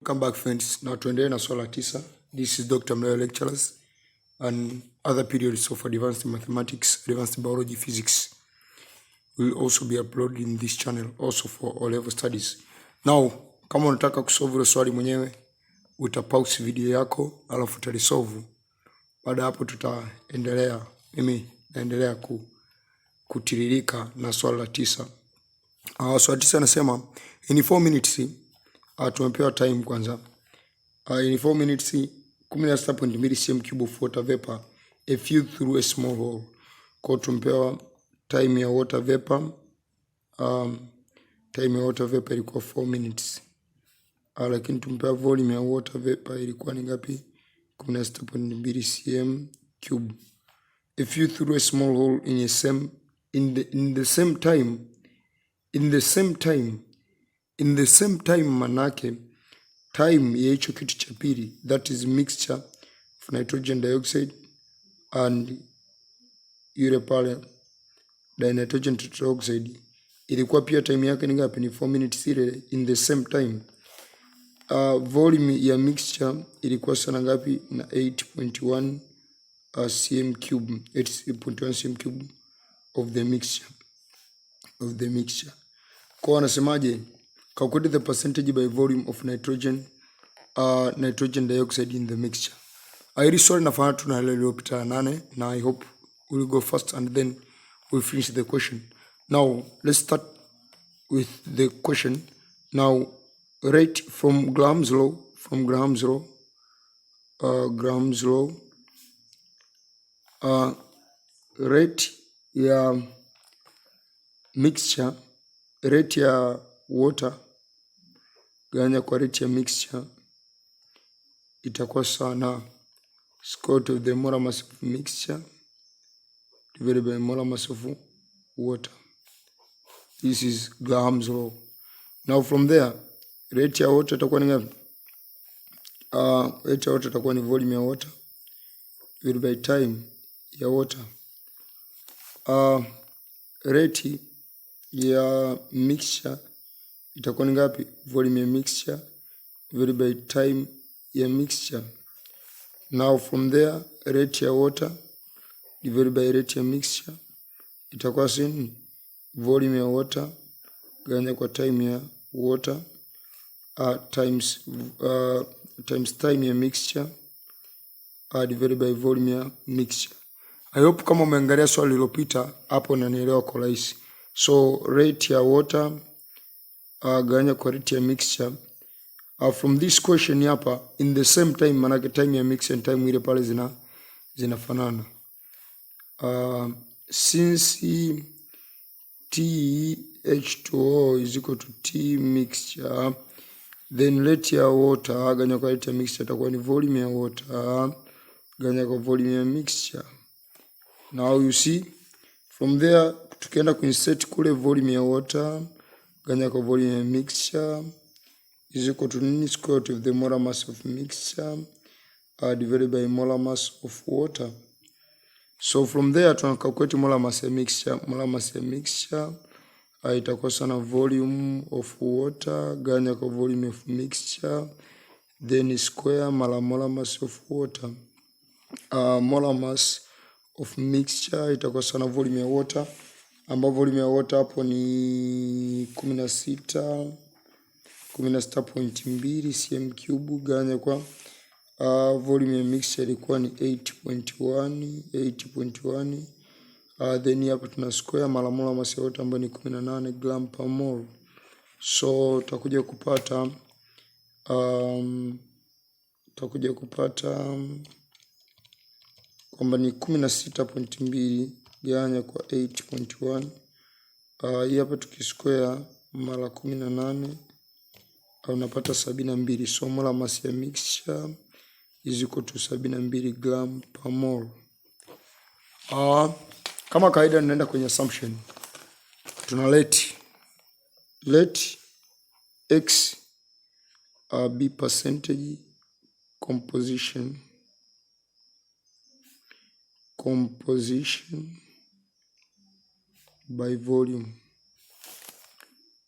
Welcome back friends. Now tuendelee na swala 9. This is Dr. Mlelwa lecturers and other periods of advanced mathematics, advanced biology, physics will also be uploaded in this channel also for O-level studies. Now, kama unataka kusolve ile swali mwenyewe, utapause video yako alafu utalisolve. Baada hapo tutaendelea, mimi naendelea kutiririka na swala la 9. Swali 9 nasema in 4 minutes tumepewa time kwanza. In 4 minutes 16.2 cm3 of water vapor effused through a small hole. Kwa tumepewa time ya water vapor. Time ya water vapor ilikuwa 4 minutes. Lakini tumepewa volume ya water vapor ilikuwa ni ngapi? 16.2 cm3. Effused through a small hole in the same time manake time ya hicho kitu cha pili, that is mixture of nitrogen dioxide and yule pale dinitrogen tetroxide, ilikuwa pia time yake ni ngapi? Ni 4 minutes ile in the same time. Volume ya mixture ilikuwa sana ngapi? Na 8.1 cm3, 8.1 cm3 of the mixture. Kwa anasemaje? Calculate the percentage by volume of nitrogen dioxide in the mixture. Hili swali nafanya tuna ile iliyopita 8 na I hope we'll go fast and then we'll finish the question. Now let's start with the question. Now rate from Graham's law, rate ya mixture, rate ya water ganya kwa rate ya mixture itakuwa sawa na square root of the molar mass of mixture divided by molar mass of water. This is Graham's law. Now from there, rate ya water itakuwa ni ngapi? Rate ya water itakuwa ni volume ya water divided by time ya water. Rate ya mixture itakuwa ni ngapi? Volume ya mixture divided by time ya mixture. Now from there, rate ya water divided by rate ya mixture itakuwa sini volume ya water ganya kwa time ya water times time ya mixture divided by volume ya mixture. I hope kama umeangalia swali lililopita hapo na nielewa kwa rahisi. So rate ya water ganya kwa rate ya mixture. From this question hapa in the same time, manake time ya mixture and time ile pale zinafanana. Since H2O is equal to T mixture, then rate ya water ganya kwa rate ya mixture itakuwa ni volume ya water ganya kwa volume ya mixture. Now you see from there tukienda kuinsert kule volume ya water ganya kwa volume ya mixture is equal to nini? Square root of the molar mass of mixture divided by molar mass of water. So from there tunacalculate molar mass ya mixture. Molar mass ya mixture itakuwa sana volume of water ganya kwa volume of mixture then square mara molar mass of water. Molar mass of mixture itakuwa sana volume ya water, ambapo volume ya water hapo ni 16.2 cm3 ganya kwa volume ya mixture ilikuwa ni 8.1. Then hapo tuna square mara molar mass ya water ambayo ni 18 gram per mole. So tutakuja kupata kwamba ni 16.2 ganya kwa 8.1. Hii hapa tukisquare mara 18 unapata 72. So molar mass ya mixture is equal to 72 gram per mole. Kama kawaida ninaenda kwenye assumption. Tuna let x be percentage composition by volume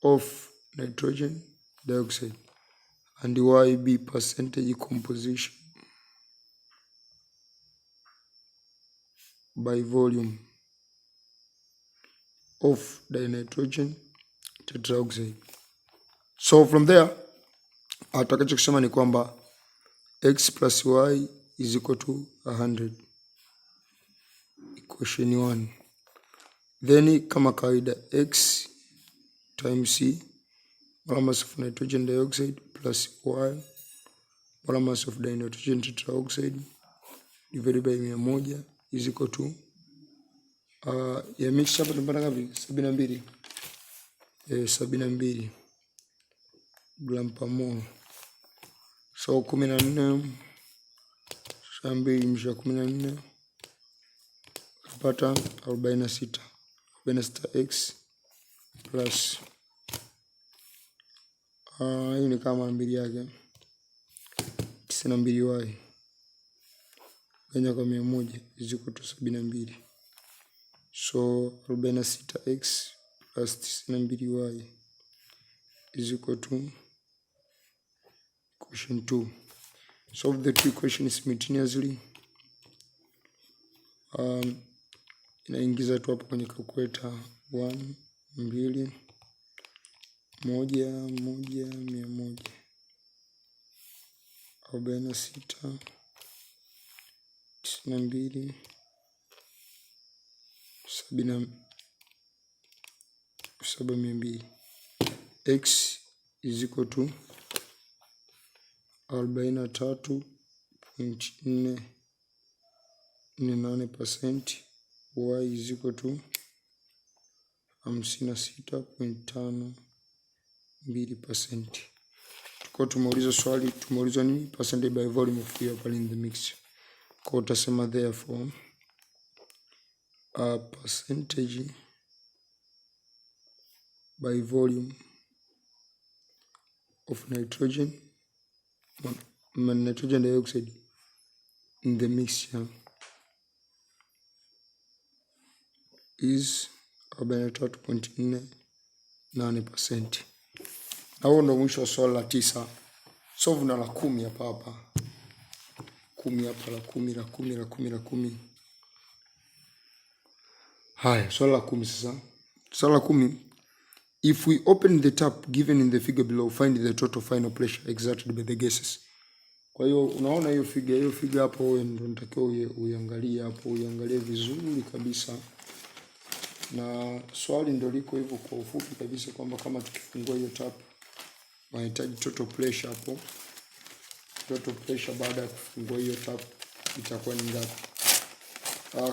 of nitrogen dioxide. and y be percentage composition by volume of dinitrogen tetraoxide. So from there atakachokisema ni kwamba x plus y is equal to 100, equation 1. Then kama kawaida x times c molar mass of nitrogen dioxide plus y molar mass of dinitrogen tetraoxide divided by 100 is equal to ya mixture hapa tunapata ngapi? 72. 72 gram per mole. So 14 14 kupata 46x plus hii ni kama mbili yake 92y ganya kwa 100 is equal to 72. So 46x plus 92y is equal to question 2. Solve the two equations simultaneously. Inaingiza tu hapo kwenye calculator 1 2 1 1 100 46 92 700. X is equal to 43.48%. Y is equal to 56.52%. Tuko tumeuliza swali, tumeulizwa nini? Percentage by volume of the upper in the mixture. Kwa utasema therefore a percentage by volume of nitrogen dioxide in the mixture is 43.48%. Na huo ndo mwisho wa swali la 9. Solve na la 10 hapa. 10 hapa, la 10. Haya, swali la 10 sasa. Swali la 10. If we open the tap given in the figure below, find the total final pressure exerted by the gases. Kwa hiyo unaona hiyo figure hapo, wewe ndio unatakiwa uiangalie hapo, uiangalie vizuri kabisa. Na swali ndio liko hivyo kwa ufupi kabisa kwamba kama tukifungua hiyo tap tunahitaji total pressure hapo. Total pressure baada ya kufungua hiyo tap itakuwa ni ngapi?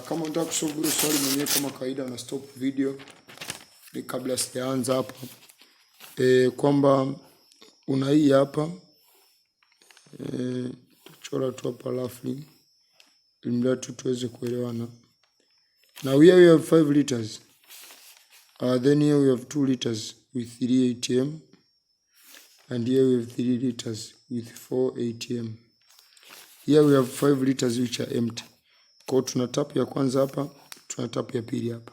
Kama unataka kusolve swali mwenyewe kama kawaida na stop video ni kabla sijaanza hapa. Kwamba una hii hapa tuchora tu hapa roughly ili tuweze kuelewana. Now here we have 5 liters. Then here we have 2 liters with 3 atm. And here we have 3 liters with 4 atm. Here we have 5 liters which are empty. Kwa tuna tap ya kwanza hapa, tuna tap ya pili hapa.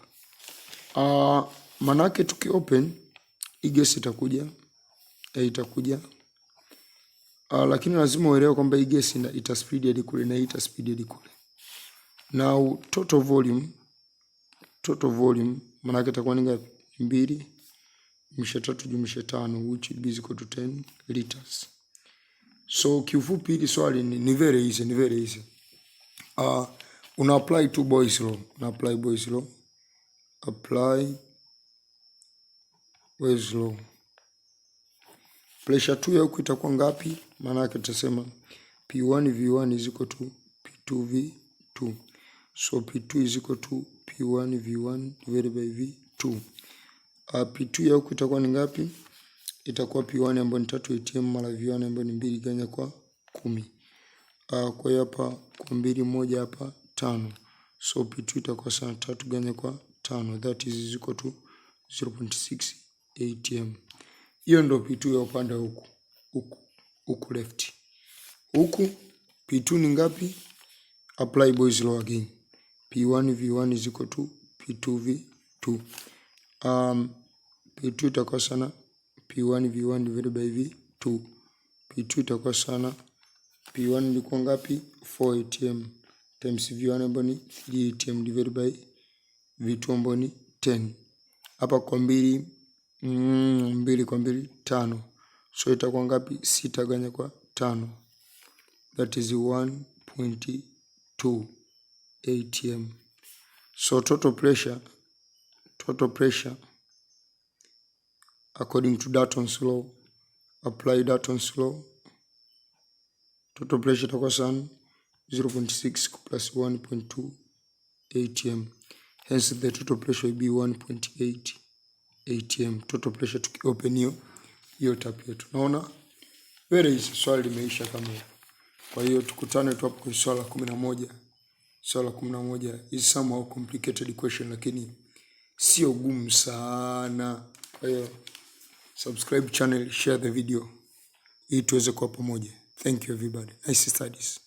Manake tuki open hii gas itakuja. Lakini lazima uelewe kwamba hii gas ita speed hadi kule na ita speed hadi kule. Now total volume manake itakuwa ni ngapi? 2 jumlisha 3 jumlisha 5 which is equal to 10 liters. So kiufupi hili swali ni very easy. Una apply to Boyle's law. Apply Boyle's law. Pressure 2 ya huku itakuwa ngapi? Maana yake tutasema P1 V1 is equal to P2 V2. So P2 is equal to P1 V1 divided by V2. P2 ya huku itakuwa ni ngapi? Itakuwa P1 ambayo ni 3 atm mara V1 ambayo ni 2 ganya kwa 10. Kwa hiyo hapa kwa 2 moja hapa 5. So P2 itakuwa sana 3 ganya kwa 5. That is equal to 0.6 atm. Hiyo ndo P2 ya upande huku left. Huku P2 ni ngapi? Apply Boyle's law again. P1 V1 is equal to P2 V2. P2 itakuwa sana P1 V1 divided by V2. P2 itakuwa sana. P1 ilikuwa ngapi? 4 ATM times V1 ambayo ni 3 ATM divided by V2 ambayo ni 10. Hapa kwa 2 kwa 2 5. So itakuwa ngapi? 6 ganya kwa 5. That is 1.2 ATM. So total pressure according to Dalton's law, apply Dalton's law. Total pressure itakuwa sana 0.6 plus 1.2 ATM. Hence the total pressure will be 1.8 ATM. Total pressure tukiopen hiyo tap yetu. Naona very easy, swali limeisha kama hiyo. Kwa hiyo tukutane tu hapo kwa swala 11. Swala 11 is somehow complicated question lakini sio gumu sana. Kwa hiyo subscribe channel, share the video ili tuweze kuwa pamoja. Thank you everybody. Nice studies.